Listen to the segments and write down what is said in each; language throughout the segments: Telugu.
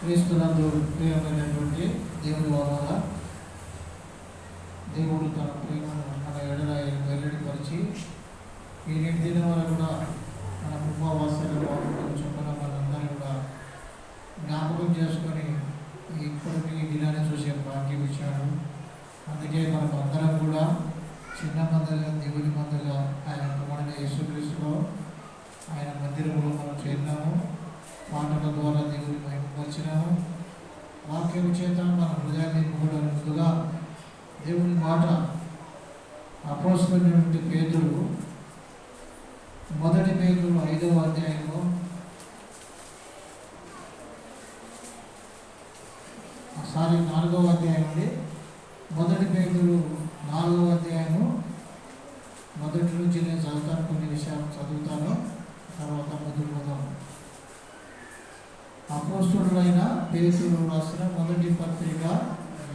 క్రీస్తునందు ప్రియమైనటువంటి దేవుని వల్ల దేవుడు తన ప్రేమను మన ఎడల వెల్లడిపరిచి ఈ నేటి దినం వరకు కూడా మన ఉపవాసాలు చొప్పున మనందరూ కూడా జ్ఞాపకం చేసుకొని ఇప్పటికీ ఈ దినాన్ని చూసే భాగ్యం ఇచ్చాడు. అందుకే మనం అందరం కూడా చిన్న మందగా దేవుని మందగా ఆయన కుమారుడైన యేసుక్రీస్తులో ఆయన మందిరంలో మనం చేరినాము. పాటల ద్వారా దేవుని మహిమపరిచినాము. వాక్యం చేత మన హృదయాన్ని కూడా ముందుగా దేవుని మాట అపోస్తలుడైనటువంటి పేతురు మొదటి పేతురు 5వ అధ్యాయంలో సారీ 4వ అధ్యాయం అండి. మొదటి పేతురు 4వ అధ్యాయము మొదటి నుంచి నేను చదువుతాను, కొన్ని విషయాలు చదువుతాను, తర్వాత మొదలుపోతాము. అపోస్తలుడైన పేతురు రాసిన మొదటి పత్రిక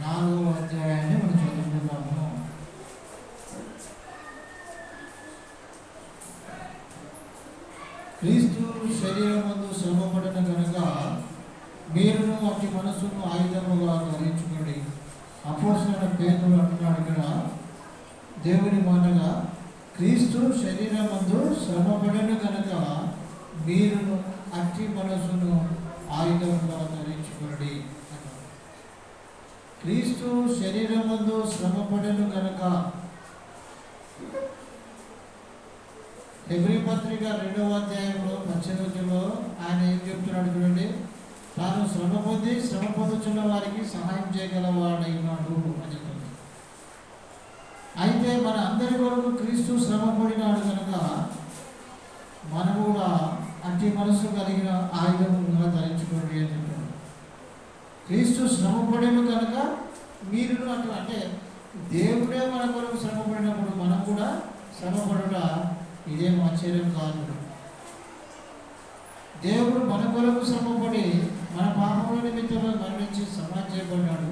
4వ అధ్యాయాన్ని మనం చదువుతున్నాము. క్రీస్తు శరీరమందు శ్రమపడిన కనుక మీరును అట్టి మనసును ఆయుధముగా ధరించుకోండి. అపోస్తలుడైన పేతురు అంటున్నాడు ఇక్కడ దేవుని మాటగా, క్రీస్తు శరీరమందు శ్రమపడిన కనుక మీరును అట్టి మనసును ఆయుధముగా ధరించుకోండి. క్రీస్తు శరీరమందు శ్రమపడెను కనుక. హెబ్రీ పత్రిక 2వ అధ్యాయంలో 18లో ఆయన ఏం చెప్తున్నాడు చూడండి, తాను శ్రమ పొందుచున్న వారికి సహాయం చేయగలవాడై ఉన్నాడు అని చెప్తుంది. అయితే మన అందరి కొరకు క్రీస్తు శ్రమ పడినాడు కనుక మనం కూడా అట్టి మనసు కలిగిన ఆయుధముగా ధరించుకోండి అని చెప్పాడు. క్రీస్తు శ్రమ పడేను కనుక మీరును అటు, అంటే దేవుడే మన కొరకు శ్రమ పడినప్పుడు మనం కూడా శ్రమపడుట ఇదేం ఆశ్చర్యం కాదు. దేవుడు మన కొరకు శ్రమపడి మన పాపముల నిమిత్తమై మరణించి సమాధి చేయబడ్డాడు.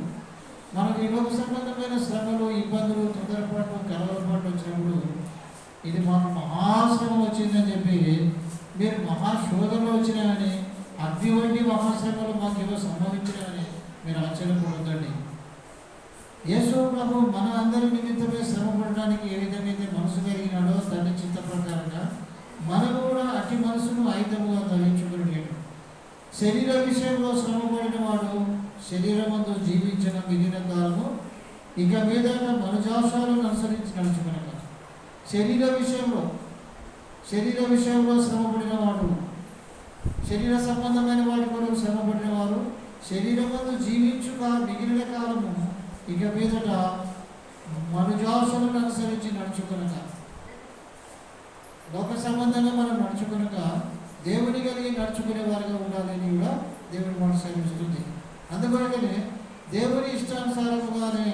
మనకు ఈ లోక సంబంధమైన శ్రమలు, ఇబ్బందులు, తొందరపాటు, కలవరపాటు వచ్చినప్పుడు ఇది మాకు మహాశ్రమ వచ్చిందని చెప్పి, మీరు మహాశోధనలు వచ్చినాయని, అగ్ని వంటి మహాశ్రమలు మాకు ఏవో సంభవించినాయని మీరు ఆశ్చర్యపడొద్దండి. యేసు ప్రభు మన అందరి నిమిత్తమే శ్రమ పడడానికి ఏ విధంగా అయితే మనసు కలిగినాడో తండ్రి చిత్త ప్రకారంగా మనం కూడా అట్టి మనసును ఆయుధముగా ధరించుకుని శరీర విషయంలో శ్రమ పడిన వాడు శరీరమందు జీవించిన మిగిలిన కాలము ఇక మీద మనజాశాలను అనుసరించి నడుచుకునక. శరీర విషయంలో శ్రమపడిన వాడు, శరీర సంబంధమైన వాటి కొరకు శ్రమపడిన వారు శరీరమందు జీవించుక మిగిలిన కాలము ఇక మీదట మనుజాసులను అనుసరించి నడుచుకునక. లోక సంబంధంగా మనం నడుచుకునక దేవుని కలిగి నడుచుకునే వారిగా ఉండాలని కూడా దేవుని మాట సెలవిస్తుంది. అందుకనే దేవుని ఇష్టానుసారముగానే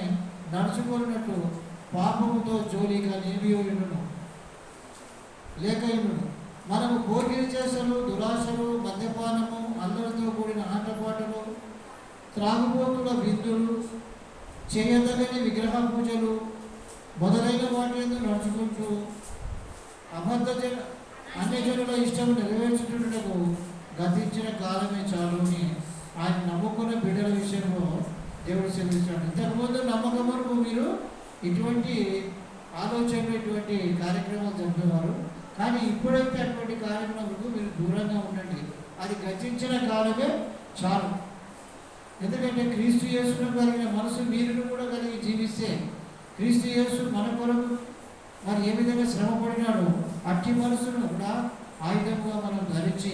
నడుచుకున్నట్టు పాపముతో జోలిగా నిలిపియుండును లేక ఉండును. మనము భోగిని చేసలు, దురాశలు, మద్యపానము, అల్లరితో కూడిన ఆటపాటలు, త్రాగుబోతుల విందులు, చేయదగని విగ్రహ పూజలు మొదలైన వాటి నడుచుకుంటూ అన్యజనుల ఇష్టం నెరవేర్చుటకు గతించిన కాలమే చాలు అని ఆయన నమ్ముకున్న బిడ్డల విషయంలో దేవుడు సెలవిస్తాడు. ఇంతకుముందు నమ్మకమును మీరు ఇటువంటి ఆలోచనలు, ఇటువంటి కార్యక్రమాలు జరిపేవారు, కానీ ఇప్పుడైతే అటువంటి కార్యక్రమాలకు మీరు దూరంగా ఉండండి. అది గతించిన కాలమే చాలు. ఎందుకంటే క్రీస్తు యేసును కలిగిన మనసు మీరును కూడా కలిగి జీవిస్తే, క్రీస్తు యేసు మన కొరకు మరి ఏ విధంగా శ్రమ పడినాడో అట్టి మనసును కూడా ఆయుధంగా మనం ధరించి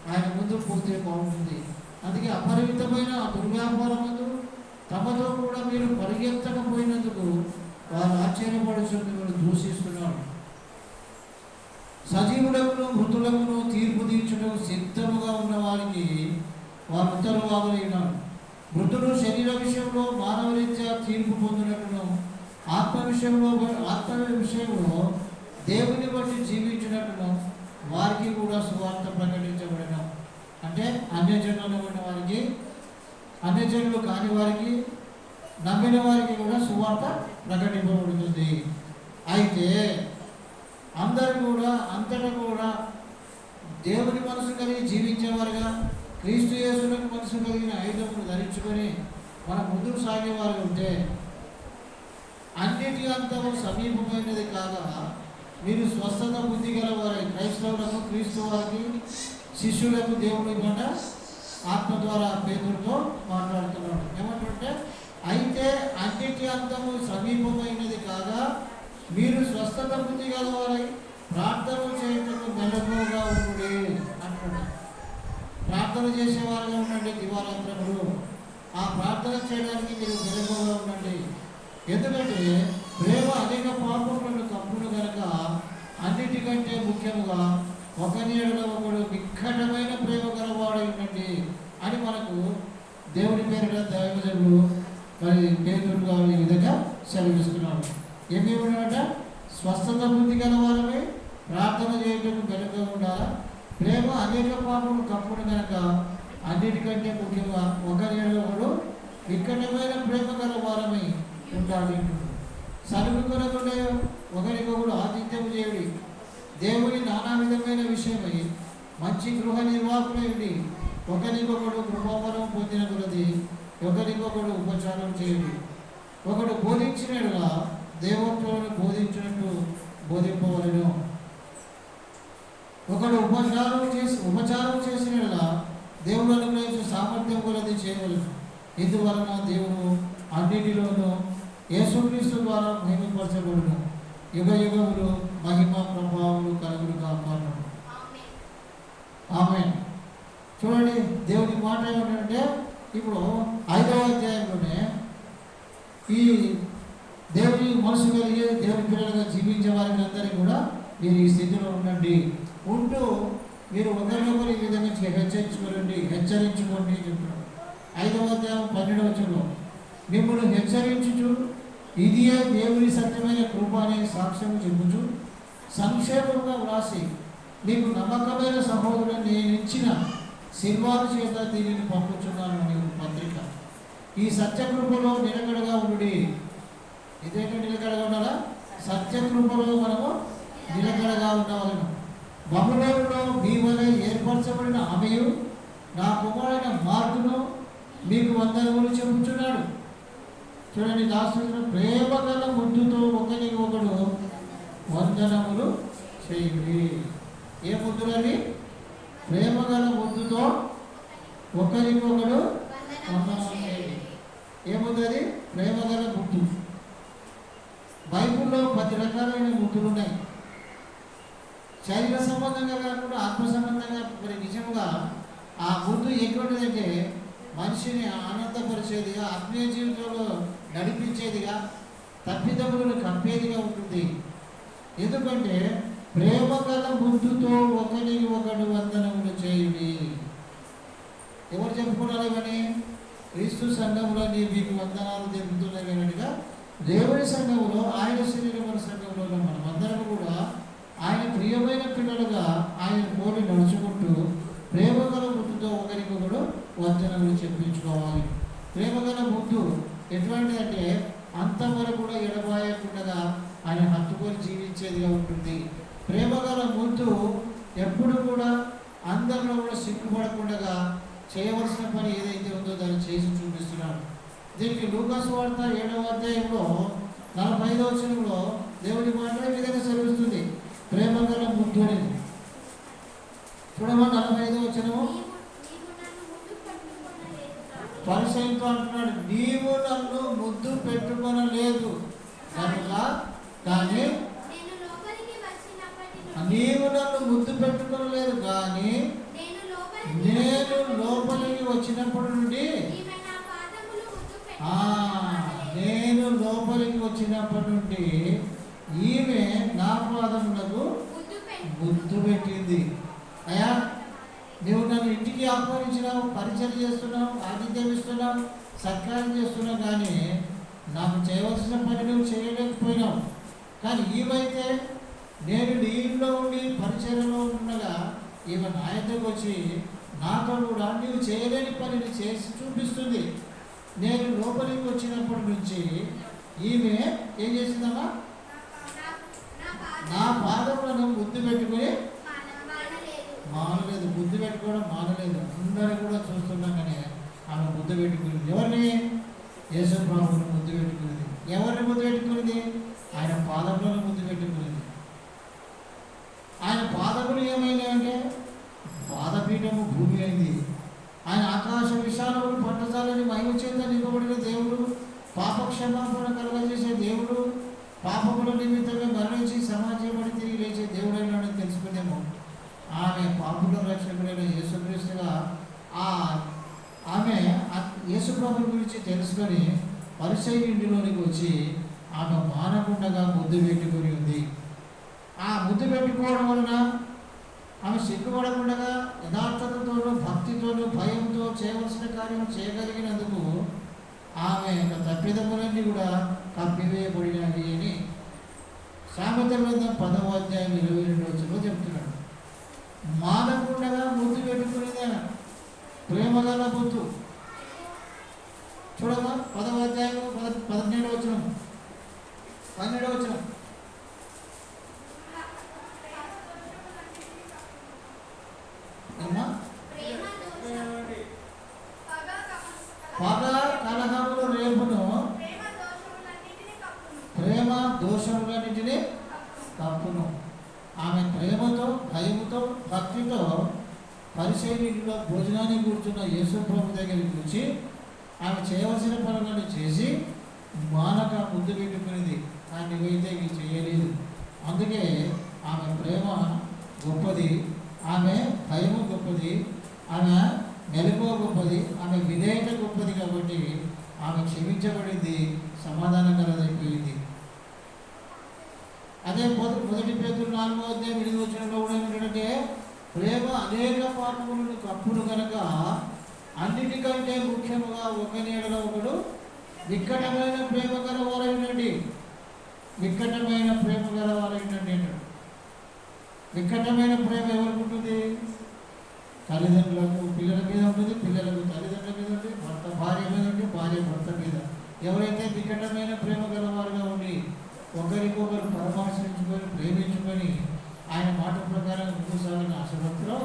ఆయన ముందు పోతే బాగుంటుంది. అందుకే అపరిమితమైన దుర్వ్యాపారం ముందు తమతో కూడా మీరు పరిగెత్తకపోయినందుకు వారు ఆశ్చర్యపడుచు మిమ్మల్ని దూషిస్తున్నారు. సజీవులకు మృతులకు తీర్పు తీర్చుటకు సిద్ధముగా ఉన్న వారికి వారు ఉత్తరవాదులైనారు. మృతుడు శరీర విషయంలో మానవ రీత్యా తీర్పు పొందినట్టును, ఆత్మ విషయంలో దేవుని బట్టి జీవించినట్టును వారికి కూడా సువార్త ప్రకటించబడిన, అంటే అన్యజనులు ఉన్న వారికి, అన్యజనులు కాని వారికి, నమ్మిన వారికి కూడా సువార్త ప్రకటింపబడుతుంది. అయితే అందరూ కూడా అంతటా కూడా దేవుని మనసు కలిగి జీవించేవారుగా, క్రీస్తు యేసులకు మనసు కలిగిన ఆయుధములు ధరించుకొని మనం ముందుకు సాగేవారు ఉంటే అన్నిటి అంతము సమీపమైనది కాగా మీరు స్వస్థత బుద్ధి గలవారై క్రైస్తవులకు క్రీస్తు వారికి శిష్యులకు దేవుని మాట ఆత్మ ద్వారా పేతులతో మాట్లాడుతున్నాడు. ఏమంటుంటే అయితే అన్నిటి అంతము సమీపమైనది కాగా మీరు స్వస్థత బుద్ధి గలవారై ప్రార్థన చేయటకు మెలకువగా ఉండి అంటున్నాడు. ప్రార్థన చేసేవారుగా ఉండండి దివారాత్రములు. ఆ ప్రార్థన చేయడానికి మీరు మెలకువగా ఉండండి. ఎందుకంటే ప్రేమ అనేక పాపములను కప్పును కనుక అన్నిటికంటే ముఖ్యముగా ఒకరి ఎడల ఒకడు నిక్కటమైన ప్రేమ గలవాడై ఉండండి అని మనకు దేవుని పేరిట దైవజనులు మరి పేతురు గారు ఈ విధంగా సెలవిస్తున్నాడు. ఏమేమన్నాడట? స్వస్థత బుద్ధి గలవారమే ప్రార్థన చేయటం వెనుక ఉండాలా. ప్రేమ అనేక పాపములు కప్పును కనుక అన్నిటికంటే ముఖ్యంగా ఒకరి ఎడల ఒకడు నిక్కటమైన ప్రేమ గలవారమై ఉండాలి. సరుకు కొరకునే ఒకరికొకడు ఆతిథ్యము చేయుడి. దేవుని నానా విధమైన విషయమై మంచి గృహ నిర్వాహకుడై ఒకరికొకడు కృపావరం పొందిన కొలది ఒకరికొకడు ఉపచారం చేయుడి. ఒకడు బోధించినట్లుగా దేవత్వాలను బోధించినట్టు బోధింపవలను. ఒకడు ఉపచారం చేసినట్లుగా దేవుడు అనుగ్రహించిన సామర్థ్యం కొలది చేయవలను. ఇందువలన దేవుడు అన్నిటిలోనూ యేసుక్రీస్తు ద్వారా మహిమపరచబడును. యుగ యుగములు మహిమ ప్రభావములు కలుగును కాక. ఆమేన్. చూడండి, దేవుని మాట ఏమంటే ఇప్పుడు 5వ అధ్యాయంలోనే ఈ దేవుని మనసు కలిగి దేవుని పిల్లలుగా జీవించే వారికి అందరికీ కూడా మీరు ఈ స్థితిలో ఉండండి. ఉంటూ మీరు ఒకరినొకరు ఈ విధంగా హెచ్చరించుకోండి చెప్తున్నాడు. 5వ అధ్యాయం 12వ వచనంలో మిమ్మల్ని హెచ్చరించుచు ఇది దేవుని సత్యమైన కృప అనే సాక్ష్యం చెప్పుచు సంక్షేమంగా వ్రాసి మీకు నమ్మకమైన సహోదరుడు నేను ఇచ్చిన సిల్వాను చేత దీనిని పంపుచున్నాను అనే పత్రిక. ఈ సత్యకృపలో నిలకడగా ఉండి. ఇదేంటో నిలకడగా ఉండాలా? సత్యకృపలో మనము నిలకడగా ఉండవలను. బబులోనులో మీ వలె ఏర్పరచబడిన ఆమెయు నా కుమారుడైన మార్కును మీకు వందనములు చెప్పుచున్నాడు. చూడండి, దాసుడు ప్రేమ గల ముద్దుతో ఒకరికి ఒకడు వందనములు చేయండి. ఏ ముద్దులని? ప్రేమ గల ముద్దుతో ఒకరికి ఒకడు వందనములు చేయండి. ఏ ముద్దు అది? ప్రేమ గల ముద్దు. బైబిల్లో 10 రకాలైన ముద్దులు ఉన్నాయి. శరీర సంబంధంగా కాకుండా ఆత్మ సంబంధంగా మరి నిజంగా ఆ ముద్దు ఎటువంటిదంటే మనిషిని ఆనందపరిచేదిగా, ఆత్మీయ జీవితంలో నడిపించేదిగా, తప్పిదములను కప్పేదిగా ఉంటుంది. ఎందుకంటే ప్రేమ గల ముద్దుతో ఒకరికి ఒకడు వందనములు చేయుడి. ఎవరు చెప్పుకోవాలి ఇవన్నీ? క్రీస్తు సంఘంలో మీకు వందనాలు తెలుపుతున్నాయి కనుక దేవుని సంఘంలో, ఆయన శరీరమైన సంఘంలో మనమందరం కూడా ఆయన ప్రియమైన పిల్లలుగా ఆయన పోలి నడుచుకుంటూ ప్రేమ గల ముద్దుతో ఒకరికొకడు వందనములు చెప్పించుకోవాలి. ప్రేమ గల ముద్దు ఎటువంటిదంటే అంతవరకు కూడా ఎడబాయకుండా ఆయన హత్తుకొని జీవించేదిగా ఉంటుంది. ప్రేమ గల ముద్దు ఎప్పుడు కూడా అందరిలో కూడా సిగ్గుపడకుండా చేయవలసిన పని ఏదైతే ఉందో దాన్ని చేసి చూపిస్తున్నాడు. దీనికి లూకా సువార్త 7వ అధ్యాయంలో 45వ వచనంలో దేవుడి మాటలే విధంగా సెలవిస్తుంది. ప్రేమ గల ముద్దు అనేది చూడమా. 45వ వచనము పరిసయ్యుతో అంటున్నాడు, నీవు నన్ను ముద్దు పెట్టుకొనలేదు కనుక, కానీ నీవు నన్ను ముద్దు పెట్టుకోలేదు కానీ నేను లోపలికి వచ్చినప్పటి నుండి నేను లోపలికి వచ్చినప్పటి నుండి ఈమె నా పాదములకు ముద్దు పెట్టింది. అయ్యా, నువ్వు నన్ను ఇంటికి ఆహ్వానించినావు, పరిచయం చేస్తున్నావు, ఆతిథ్యం ఇస్తున్నావు, సత్కారం చేస్తున్నావు, కానీ నాకు చేయవలసిన పని నువ్వు చేయలేకపోయినావు. కానీ ఈమెయితే నేను నీ ఇంట్లో ఉండి పరిచయంలో ఉండగా ఈమె నా ఇంటికి వచ్చి నాతో కూడా నీవు చేయలేని పనిని చేసి చూపిస్తుంది. నేను లోపలికి వచ్చినప్పటి నుంచి ఈమె ఏం చేసిందమ్మా? నా పాదములను ముద్దు పెట్టుకుని మానలేదు. ముద్దు ముద్దు పెట్టుకోవడం మానలేదు. అందరూ కూడా చూస్తున్నాం కానీ ఆమె ముద్దు పెట్టుకునేది ఎవరిని? యేసు ప్రభువుని ముద్దు పెట్టుకునేది. ఎవరిని ముద్దు పెట్టుకునేది? ఆయన పాదములను ముద్దు పెట్టుకునేది. ఆయన పాదములు ఏమైనాయంటే పాదపీఠము భూమి అయింది. ఆయన ఆకాశ విశాలములు పట్టజాలని మహిమ చేత నింపబడిన దేవుడు, పాప క్షమాపణ కలుగజేసే దేవుడు, పాపముల నిమిత్తమే మరణించి సమాజపడి తిరిగి లేచే దేవుడైనాడని తెలుసుకునేమో. ఆమె పాపుల రక్షకుడైన యేసుక్రీస్తుగా ఆమె యేసుప్రభు గురించి తెలుసుకొని పరిసయ్యుల ఇంటిలోనికి వచ్చి ఆమె మానకుండగా ముద్దు పెట్టుకుని ఉంది. ఆ ముద్దు పెట్టుకోవడం వలన ఆమె సిగ్గుపడకుండా యథార్థతతోనూ భక్తితోనూ భయంతో చేయవలసిన కార్యం చేయగలిగినందుకు ఆమె యొక్క తప్పిదములన్నీ కూడా కప్పివేయబడినవి అని సామెతల గ్రంథం 10వ అధ్యాయం 22 చెప్తున్నాడు. మానకుండగా ముద్దు పెట్టుకునేదే ప్రేమగల ముద్దు. చూడమ్మా 10వ అధ్యాయం 17వ వచనం 12వ వచనం. పగ కలహములు రేపును, ప్రేమ దోషములన్నిటినీ కప్పును. ఆమె ప్రేమతో భయముతో భక్తితో పరిసయ్యుల భోజనాన్ని కూర్చున్న యేసు ప్రభు దగ్గరికి వచ్చి ఆమె చేయవలసిన పనులను చేసి మానక ముద్దు పెట్టుకునేది. కానీ నువ్వైతే ఇవి చేయలేదు. అందుకే ఆమె ప్రేమ గొప్పది, ఆమె భయము గొప్పది, ఆమె మెలకువ గొప్పది, ఆమె విధేయత గొప్పది. కాబట్టి ఆమె క్షమించబడింది, సమాధానం కలదైపోయింది. అదే 1 పేతురు 4వ అధ్యాయం 8వ వచనంలో కూడా ఏమిటంటే ప్రేమ అనేక పాపములను కప్పును కనుక అన్నిటికంటే ముఖ్యముగా ఒకని ఎడల ఒకడు వికటమైన ప్రేమ గలవారైనండి. వికటమైన ప్రేమ గలవారైనండి అంటాడు. వికటమైన ప్రేమ ఎవరికి ఉంటుంది? తల్లిదండ్రులకు పిల్లల మీద ఉంటుంది, పిల్లలకు తల్లిదండ్రుల మీద ఉంటుంది, భర్త భార్య మీద ఉంటుంది, భార్య భర్త మీద. ఎవరైతే వికటమైన ప్రేమ గలవారుగా ఉండి ఒకరికొకరు పరామర్శించుకొని ప్రేమించుకొని ఆయన మాట ప్రకారం ముందుకు సాగిన ఆశభక్తిలో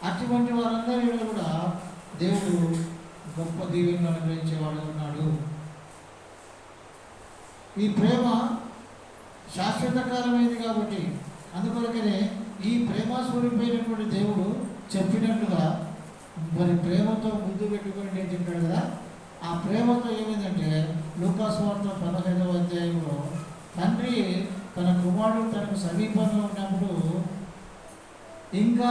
అటువంటి వారందరిలో కూడా దేవుడు గొప్ప దీవెనలు అనుగ్రహించేవాడు ఉన్నాడు. ఈ ప్రేమ శాశ్వత కాలమైంది కాబట్టి అందుకొరకనే ఈ ప్రేమ స్వరూపమైనటువంటి దేవుడు చెప్పినట్టుగా మరి ప్రేమతో ముద్దు పెట్టుకొని నేను చెప్పాడు కదా. ఆ ప్రేమతో ఏమైందంటే లూకాసు వార్త 15వ అధ్యాయంలో తండ్రి తన కుమారుడు తనకు సమీపంగా ఉన్నప్పుడు ఇంకా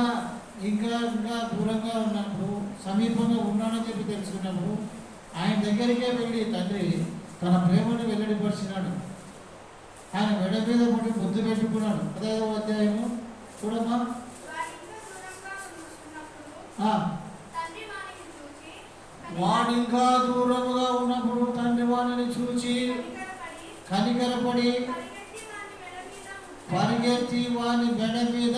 ఇంకా ఇంకా దూరంగా ఉన్నప్పుడు సమీపంగా ఉన్నానని చెప్పి తెలుసుకున్నప్పుడు ఆయన దగ్గరికే వెళ్ళి తండ్రి తన ప్రేమను వెల్లడిపరిచినాడు. ఆయన మెడ మీద పడి ముద్దు పెట్టుకున్నాడు. 15వ అధ్యాయము చూడమ్మా. వాడింకా దూరముగా ఉన్నప్పుడు తండ్రి వాడిని చూచి కనికరపడి పరిగెత్తి వాని మెడ మీద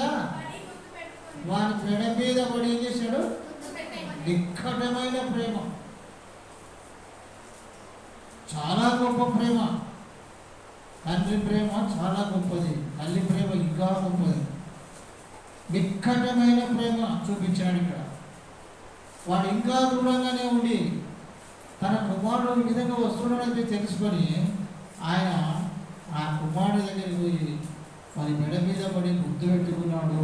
పడి ఏం చేశాడు? వికటమైన ప్రేమ, చాలా గొప్ప ప్రేమ. తండ్రి ప్రేమ చాలా గొప్పది, తల్లి ప్రేమ ఇంకా గొప్పది. వికటమైన ప్రేమ చూపించాడు ఇక్కడ. వాడు ఇంకా దూరంగానే ఉండి తన కుమారుడు ఈ విధంగా వస్తున్నాడని తెలుసుకొని ఆయన ఆ కుమారుడి దగ్గరికి పోయి మరి మెడ మీద పడి ముద్దు పెట్టుకున్నాడు.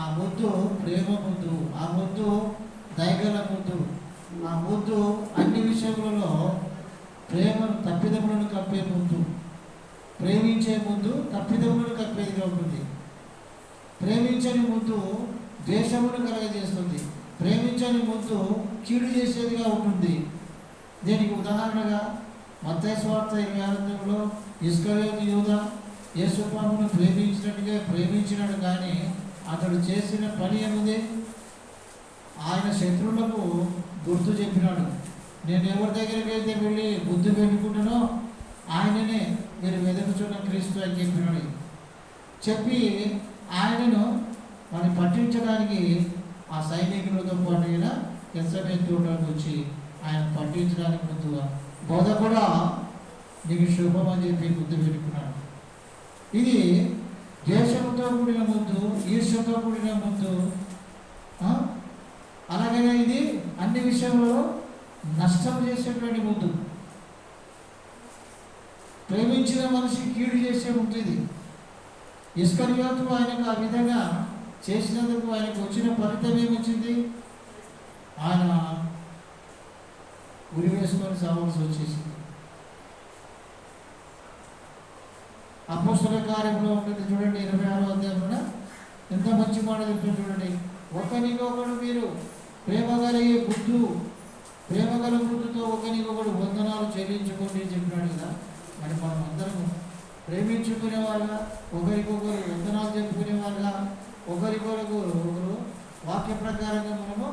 ఆ ముద్దు ప్రేమ ముద్దు, ఆ ముద్దు దయగల ముద్దు, ఆ ముద్దు అన్ని విషయములలో ప్రేమను తప్పిదములను కప్పే ముద్దు. ప్రేమించే ముద్దు తప్పిదములను కప్పేదిగా ఉంటుంది. ప్రేమించని ముద్దు ద్వేషమును కలగజేస్తుంది. ప్రేమించని ముద్దు కీడు చేసేదిగా ఉంటుంది. దీనికి ఉదాహరణగా మత్తయి సువార్త 26లో ఇస్కరియోతు యూదా యేసు ప్రభువును ప్రేమించినట్టుగా ప్రేమించినాడు, కానీ అతడు చేసిన పని ఏముంది? ఆయన శత్రువులకు గుర్తు చెప్పినాడు. నేను ఎవరి దగ్గరికి అయితే వెళ్ళి బుద్ధి పెట్టుకుంటానో ఆయననే మీరు వెతుకుచున్న క్రీస్తు అని చెప్పినాడు. చెప్పి ఆయనను మరి పట్టించడానికి ఆ సైనికులతో పాటు అయినా ఎస్ఎంఎస్ చూడడానికి వచ్చి ఆయన పట్టించడానికి ముందుగా బోధ కూడా నీకు శుభం అని చెప్పి గుర్తు పెట్టుకున్నాడు. ఇది ద్వేషంతో కూడిన ముద్దు, ఈర్ష్యతో కూడిన ముద్దు, అన్ని విషయంలో నష్టం చేసేటువంటి ముద్దు. ప్రేమించిన మనిషి కీడు చేసే ముద్దు ఇది. ఇస్కరియోతు ఆయనకు ఆ విధంగా చేసినందుకు ఆయనకు వచ్చిన ఫలితం ఏమొచ్చింది? ఆయన ఉరి వేసుకొని సావాల్సి వచ్చేసింది. అపోస్తల కార్యంలో ఉంటుంది చూడండి, 26వ అధ్యాయంలో ఎంత మంచి మాట చెప్తుంది చూడండి. ఒకరికొకడు మీరు ప్రేమ గల బుద్ధితో ఒకరికొకడు వందనాలు చెల్లించుకోండి చెప్పినాడు కదా. మరి మనం అందరము ప్రేమించుకునే వాళ్ళగా, ఒకరికొకరు వందనాలు చెప్పుకునే వాళ్ళగా, ఒకరికొకరు వాక్య ప్రకారంగా మనము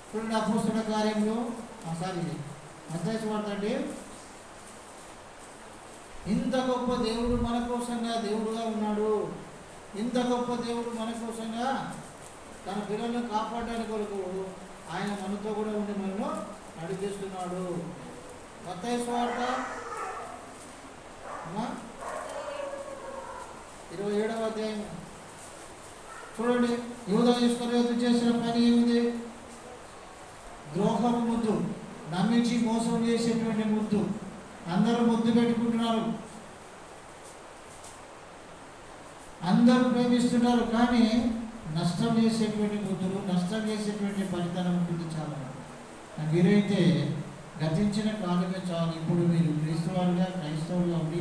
చూడండి. అపోస్తల కార్యంలో మత్తయి వార్తండి, ఇంత గొప్ప దేవుడు మన కోసంగా దేవుడుగా ఉన్నాడు. ఇంత గొప్ప దేవుడు మన కోసంగా తన పిల్లలను కాపాడడానికి కొరకు ఆయన మనతో కూడా ఉండి మనను నడిపిస్తున్నాడు. మత్తయి సువార్త 27వ అధ్యాయం చూడండి. యూదా ఇస్కరియోతు చేసిన పని ఏమిది? ద్రోహపు ముద్దు, నమ్మించి మోసం చేసేటువంటి ముద్దు. అందరూ ముద్దు పెట్టుకుంటున్నారు, అందరూ ప్రేమిస్తున్నారు, కానీ నష్టం చేసేటువంటి ముద్దులు, నష్టం చేసేటువంటి ఫలితానం ఉంటుంది. చాలా వీరైతే గతించిన కాలమే చాలు. ఇప్పుడు మీరు క్రైస్తవులుగా ఉండి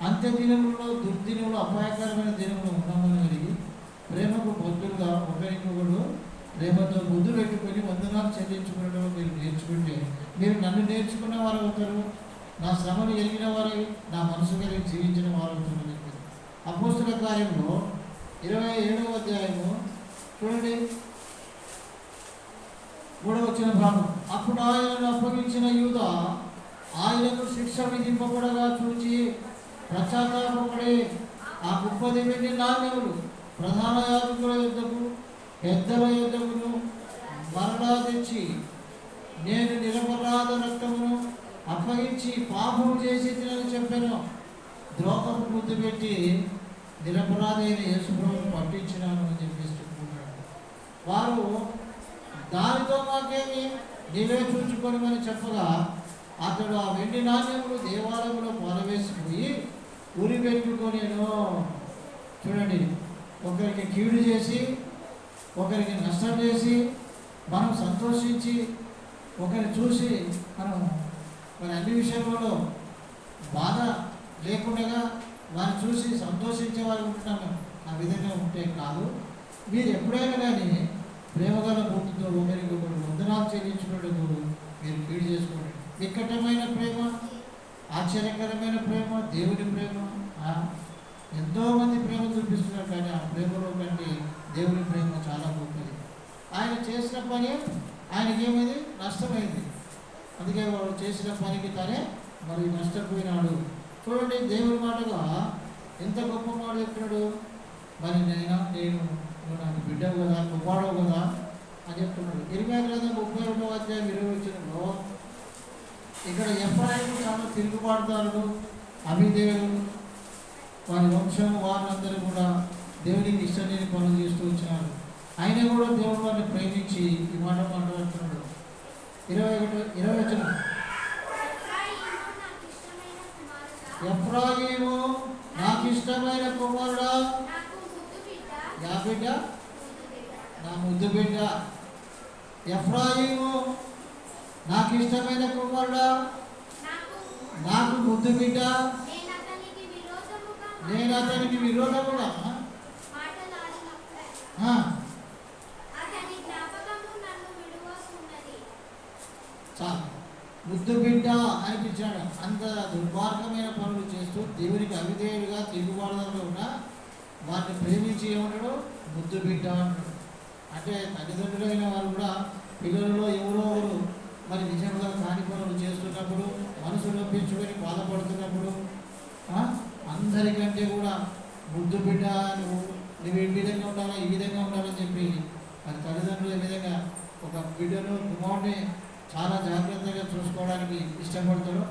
అంత్య దినములలో, దుర్దినములు, అపాయకరమైన దినములు ఉన్నామని కలిగి ప్రేమకు బొద్దులుగా ఒకరికొకడు ప్రేమతో ముద్దు పెట్టుకొని వందనాలు చెల్లించుకోవడం మీరు నేర్చుకుంటే మీరు నన్ను నేర్చుకున్న వారు అవుతారు, నా శ్రమను ఎరిగిన వారు, నా మనసు కలిగి జీవించిన వారు అవుతారు. అపోస్తల కార్యంలో 27వ అధ్యాయము చూడండి, 3వ వచన భాగం. అప్పుడు ఆయనను అప్పగించిన యూదా ఆయనకు శిక్ష విధింపబడగా చూచి పశ్చాత్తాపపడి ఆ 30 వెండి నాణ్యములు ప్రధాన యాజకుల యొద్దకు, పెద్దల యొద్దకును మరలా తెచ్చి, నేను నిరపరాధ రక్తమును అప్పగించి పాపం చేసి తినని చెప్పాను. ద్రోహము ముద్దు పెట్టి నిరపరాధి అయిన యేసుప్రభువును పట్టించినాను అని చెప్పేసి చెప్పుకుంటాడు. వారు దానితో మాకేమి, నీవే చూచుకొనిమని చెప్పగా అతడు ఆ వెండి నాణ్యములు దేవాలయంలో పారవేసిపోయి ఉరి పెట్టుకొనేను. చూడండి, ఒకరికి కీడు చేసి, ఒకరికి నష్టం చేసి, మనం సంతోషించి, ఒకరిని చూసి మనం మరి అన్ని విషయంలో బాధ లేకుండా వారిని చూసి సంతోషించే వారు ఉంటున్నాము. ఆ విధంగా ఉంటే కాదు. మీరు ఎప్పుడైనా కానీ ప్రేమగల బుద్ధితో ఒకరికొకరు వందనాలు చెల్లించుకున్నట్టు మీరు కీడు చేసుకోండి. వికటమైన ప్రేమ, ఆశ్చర్యకరమైన ప్రేమ, దేవుని ప్రేమ. ఎంతోమంది ప్రేమ చూపిస్తున్నారు, కానీ ఆ ప్రేమలో కంటే దేవుని ప్రేమ చాలా గొప్పది. ఆయన చేసిన పని ఆయనకేమైంది? నష్టమైంది. అందుకే వాడు చేసిన పనికి తనే మరి నష్టపోయినాడు. చూడండి, దేవుని మాటగా ఎంత గొప్ప మాట చెప్తున్నాడు. మరి నేను నాకు బిడ్డవు కదా, కుమారుడు కదా అని చెప్తున్నాడు. 31వ అధ్యాయం 20వ వచనంలో ఇక్కడ ఎఫ్రాయిము చాలా తిరుగుబాటుదారులు, అవిధేయులు, వారి వంశం వారందరూ కూడా దేవునికి ఇష్టం లేని పనులు చేస్తూ వచ్చినారు. ఆయన కూడా దేవుడు వారిని ప్రేమించి ఈ మాట మాట్లాడుతున్నాడు. 20వ వచనం, ఎఫ్రాయిము నాకు ఇష్టమైన కుమారుడా, యా బిడ్డ, నా ముద్దు బిడ్డ. ఎఫ్రాయిము నాకు ఇష్టమైన కుమారుడా, నాకు ముద్దు బిడ్డ, నేను అతనికి విరోధముగా చాలు ముద్దు బిడ్డ అనిపించాడు. అంత దుర్మార్గమైన పనులు చేస్తూ దేవునికి అవిధేయులుగా తిరుగుబాటుగా ఉన్న వారిని ప్రేమించి ఏమన్నాడు? ముద్దు బిడ్డ అంటాడు. అంటే తల్లిదండ్రులైన వారు కూడా పిల్లలలో ఎవరో ఒకరు మరి నిజంగా కాని పనులు చేస్తున్నప్పుడు, మనసు నొప్పించుకొని బాధపడుతున్నప్పుడు అందరికంటే కూడా ముద్దు బిడ్డ, నువ్వు ఈ విధంగా ఉండాలా, ఈ విధంగా ఉండాలని చెప్పి మరి తల్లిదండ్రులు ఈ విధంగా ఒక బిడ్డను, కుమారుని చాలా జాగ్రత్తగా చూసుకోవడానికి ఇష్టపడతారు.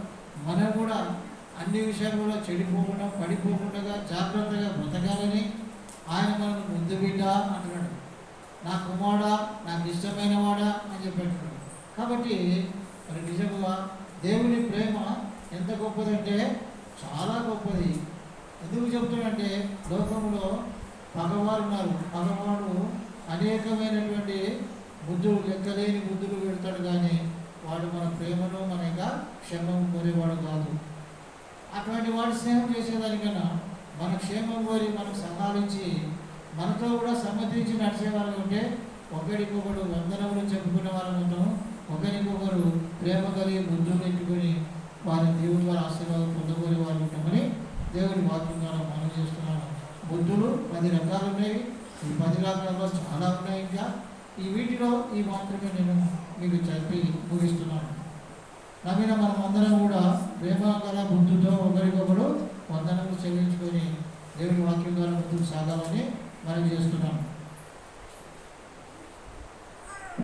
మనం కూడా అన్ని విషయాలు కూడా చెడిపోకుండా, పడిపోకుండా జాగ్రత్తగా బ్రతకాలని ఆయన మనకు ముద్దు బిడ్డ అంటున్నాడు. నా కుమారుడా, నాకు ఇష్టమైన వాడా అని చెప్పేటప్పుడు. కాబట్టి మరి నిజంగా దేవుని ప్రేమ ఎంత గొప్పదంటే చాలా గొప్పది. ఎందుకు చెప్తాడంటే లోకంలో పగవారు ఉన్నారు. పగవాడు అనేకమైనటువంటి బుద్ధులు, లెక్కలేని బుద్ధులు పెడతాడు, కానీ వాడు మన ప్రేమను, మన యొక్క క్షేమం కోరేవాడు కాదు. అటువంటి వాడు స్నేహం చేసేదానికన్నా మన క్షేమం కోరి మనకు సహాయించి మనతో కూడా సమ్మతించి నడిచేవాళ్ళు ఉంటే ఒకరికొకరు వందనములు చెప్పుకునే వాళ్ళం ఉంటాం. ఒకరికొకరు ప్రేమ కలిగి బుద్ధులు పెట్టుకొని వారి దేవుడి వారి ఆశీర్వాదం పొందగోరే వాళ్ళు ఉంటామని దేవుడి వాక్యం ద్వారా మనం చేస్తున్నాను. బుద్ధులు 10 రకాలు ఉన్నాయి. ఈ 10 రకాలలో చాలా ఉన్నాయి. ఇంకా ఈ వీటిలో ఈ మాత్రమే నేను మీకు చెప్పి ముగిస్తున్నాను. నమ్మిన మనం అందరం కూడా ప్రేమ గల బుద్ధుతో ఒకరికొకరు వందనములు చెల్లించుకొని దేవుడి వాక్యం ద్వారా ముందుకు సాగాలని మనం చేస్తున్నాం.